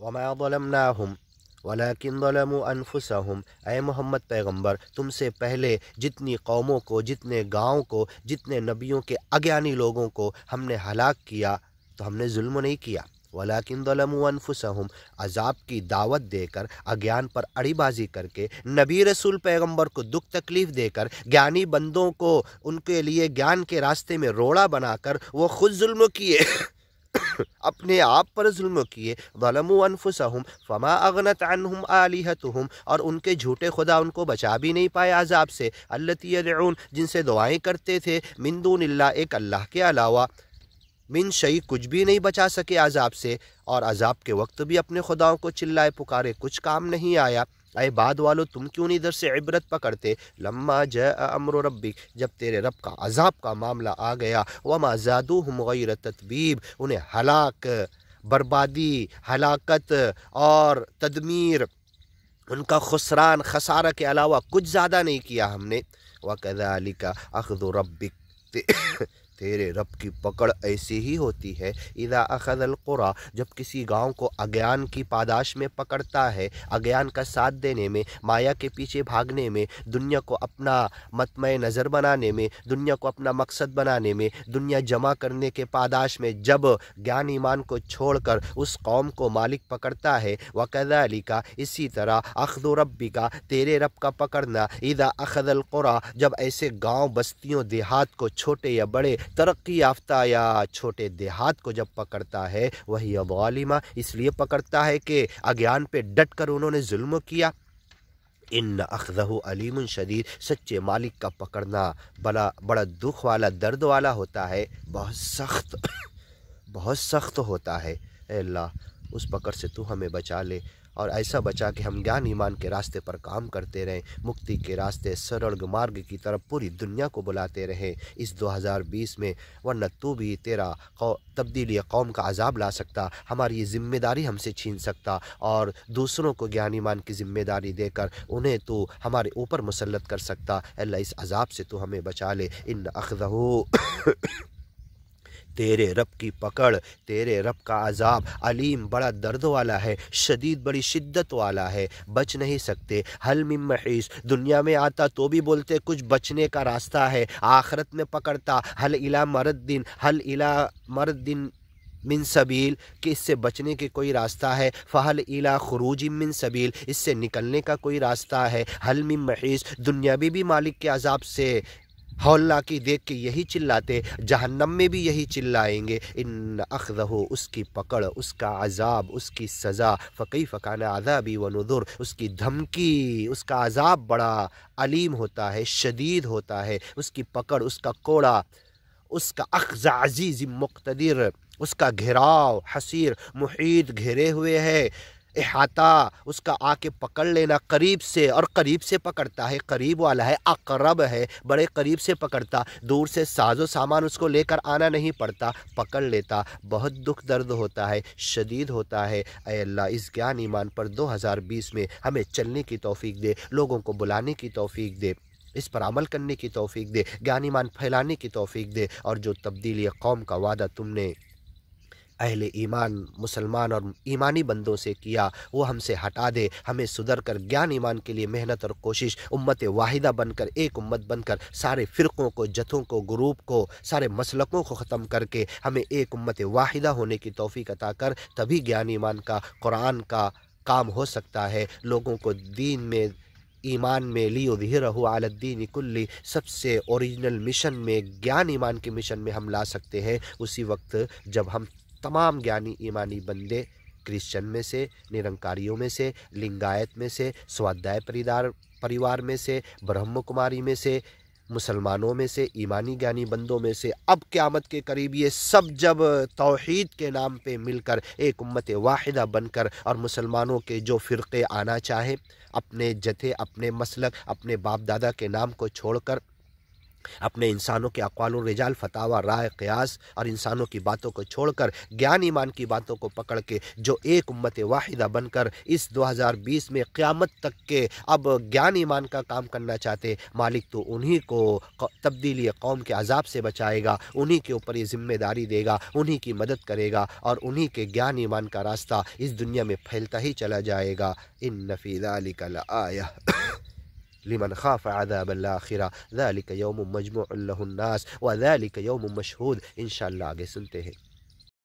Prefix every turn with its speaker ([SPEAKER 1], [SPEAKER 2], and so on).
[SPEAKER 1] वमा ज़लमनाहुम वलाकिन ज़लमू अनफुसहुम। ऐ मोहम्मद पैगंबर, तुमसे पहले जितनी कौमों को, जितने गाँव को, जितने नबियों के अज्ञानी लोगों को हमने हलाक किया तो हमने जुल्म नहीं किया। वलाकिन ज़लमू अनफुसहुम, अजाब की दावत देकर, अज्ञान पर अड़ीबाजी करके, नबी रसूल पैगंबर को दुख तकलीफ़ देकर, ज्ञानी बंदों को उनके लिए ज्ञान के रास्ते में रोड़ा बनाकर वो खुद जुल्म किए अपने आप पर जुल्म किए। ज़लमू अनफुसहुम फमा अगनत अन्हुम आलिहतुहुम, और उनके झूठे खुदा उनको बचा भी नहीं पाए अजाब से। अल्लती यदऊन, जिनसे दुआएं करते थे, मिन दूनिल्लाह, एक अल्लाह के अलावा, मिन शई, कुछ भी नहीं बचा सके अजाब से। और अजाब के वक्त भी अपने खुदाओं को चिल्लाए पुकारे, कुछ काम नहीं आया। ऐ बाद वालो, तुम क्यों नहीं इधर से इबरत पकड़ते। लम्मा जअ अम्रु रब्बिक, जब तेरे रब का अजाब का मामला आ गया। वमा ज़ादूहुम गैर ततबीब, उन्हें हलाक, बर्बादी, हलाकत और तदमीर, उनका खुसरान, खसारा के अलावा कुछ ज़्यादा नहीं किया हमने। वकज़ालिका अख़्ज़ु रब्बिक, तेरे रब की पकड़ ऐसी ही होती है। इज़ा अख़ज़ल क़ुरा, जब किसी गांव को अज्ञान की पादाश में पकड़ता है, अज्ञान का साथ देने में, माया के पीछे भागने में, दुनिया को अपना मतमय नज़र बनाने में, दुनिया को अपना मकसद बनाने में, दुनिया जमा करने के पादाश में जब ज्ञान ईमान को छोड़कर उस कौम को मालिक पकड़ता है। वकज़ालिका, इसी तरह, अख़्ज़ु रब्बिका, तेरे रब का पकड़ना, इज़ा अख़ज़ल क़ुरा, जब ऐसे गाँव बस्तियों देहात को, छोटे या बड़े, तरक्की याफ्ता या छोटे देहात को जब पकड़ता है, वही ज़ालिमा, इसलिए पकड़ता है कि अज्ञान पे डट कर उन्होंने जुल्म किया। इन अख़्ज़हु अलीमुन शदीद, सच्चे मालिक का पकड़ना बड़ा बड़ा दुख वाला, दर्द वाला होता है, बहुत सख्त बहुत सख्त होता है। ऐ अल्लाह, उस पकड़ से तू हमें बचा ले, और ऐसा बचा कि हम ज्ञान ईमान के रास्ते पर काम करते रहें, मुक्ति के रास्ते, सरल मार्ग की तरफ पूरी दुनिया को बुलाते रहें इस 2020 में। वरना तू भी तेरा तब्दीली कौम का अजाब ला सकता, हमारी ये ज़िम्मेदारी हमसे छीन सकता, और दूसरों को ज्ञान ईमान की ज़िम्मेदारी देकर उन्हें तू हमारे ऊपर मुसल्लत कर सकता। अल्लाह, इस अजाब से तू हमें बचा ले। इन अख़्ज़हु तेरे रब की पकड़, तेरे रब का अजाब अलीम, बड़ा दर्द वाला है, शदीद, बड़ी शिद्दत वाला है, बच नहीं सकते। हल मिन महीस, दुनिया में आता तो भी बोलते कुछ बचने का रास्ता है, आखिरत में पकड़ता हल इला मरद्दिन, हल इला मरद्दिन मिन सबील, कि इससे बचने के कोई रास्ता है। फ़हल इला खुरूज मिन सबील, इससे निकलने का कोई रास्ता है। हल मिन महीस, दुनियावी भी मालिक के अजाब से हौलनाकी देख के यही चिल्लाते, जहन्नम में भी यही चिल्लाएंगे। इन अख़्ज़हु, उसकी पकड़, उसका अजाब, उसकी सज़ा, फ़कैफ़ कान अज़ाबी व नुज़ुर, उसकी धमकी, उसका अजाब बड़ा अलीम होता है, शदीद होता है। उसकी पकड़, उसका कोड़ा, उसका अख़्ज़ अज़ीज़ मुक़तदिर, उसका घेराव हसीर, मुहीत, घेरे हुए है, इहाता, उसका आके पकड़ लेना करीब से, और करीब से पकड़ता है, करीब वाला है, अक़रब है, बड़े करीब से पकड़ता, दूर से साजो सामान उसको लेकर आना नहीं पड़ता, पकड़ लेता। बहुत दुख दर्द होता है, शदीद होता है। ऐ अल्लाह, इस ज्ञान ईमान पर 2020 में हमें चलने की तौफ़ीक दे, लोगों को बुलाने की तौफ़ीक दे, इस पर अमल करने की तौफ़ीक दे, ज्ञान ईमान फैलाने की तौफ़ीक दे, और जो तब्दीली कौम का वादा तुमने अहले ईमान, मुसलमान और ईमानी बंदों से किया, वो हमसे हटा दे। हमें सुधर कर ज्ञान ईमान के लिए मेहनत और कोशिश, उम्मत वाहिदा बनकर, एक उम्मत बनकर, सारे फ़िरक़ों को, जथों को, ग्रुप को, सारे मसलकों को ख़त्म करके हमें एक उम्मत वाहिदा होने की तौफ़ीक अता कर। तभी ज्ञान ईमान का, कुरान का काम हो सकता है। लोगों को दीन में, ईमान में, लियुज़हिरहु अलद्दीन कुल्ली, सबसे ओरिजिनल मिशन में, ज्ञान ईमान के मिशन में हम ला सकते हैं उसी वक्त जब हम तमाम ज्ञानी ईमानी बंदे, क्रिश्चन में से, निरंकारियों में से, लिंगायत में से, स्वाध्याय परिवार में से, ब्रह्म कुमारी में से, मुसलमानों में से, ईमानी ज्ञानी बंदों में से, अब क़यामत के करीब ये सब जब तौहीद के नाम पे मिलकर एक उम्मत वाहिदा बनकर, और मुसलमानों के जो फ़िरक़े आना चाहें, अपने जथे, अपने मसलक, अपने बाप दादा के नाम को छोड़कर اپنے انسانوں کے اقوال و رجال، فتاوی، رائے، قیاس اور انسانوں کی باتوں کو چھوڑ کر گیان ایمان کی باتوں کو پکڑ کے جو ایک امت واحدہ بن کر اس 2020 میں قیامت تک کے اب گیان ایمان کا کام کرنا چاہتے، مالک تو انہی کو تبدیلی قوم کے عذاب سے بچائے گا، انہی کے اوپر یہ ذمہ داری دے گا، انہی کی مدد کرے گا اور انہی کے گیان ایمان کا راستہ اس دنیا میں پھیلتا ہی چلا جائے گا۔ ان فی ذلک لآیہ لمن خاف عذاب الآخرہ ذلک یوم مجموع له الناس وذلک یوم مشہود۔ انشاءاللہ آگے سنتے ہیں۔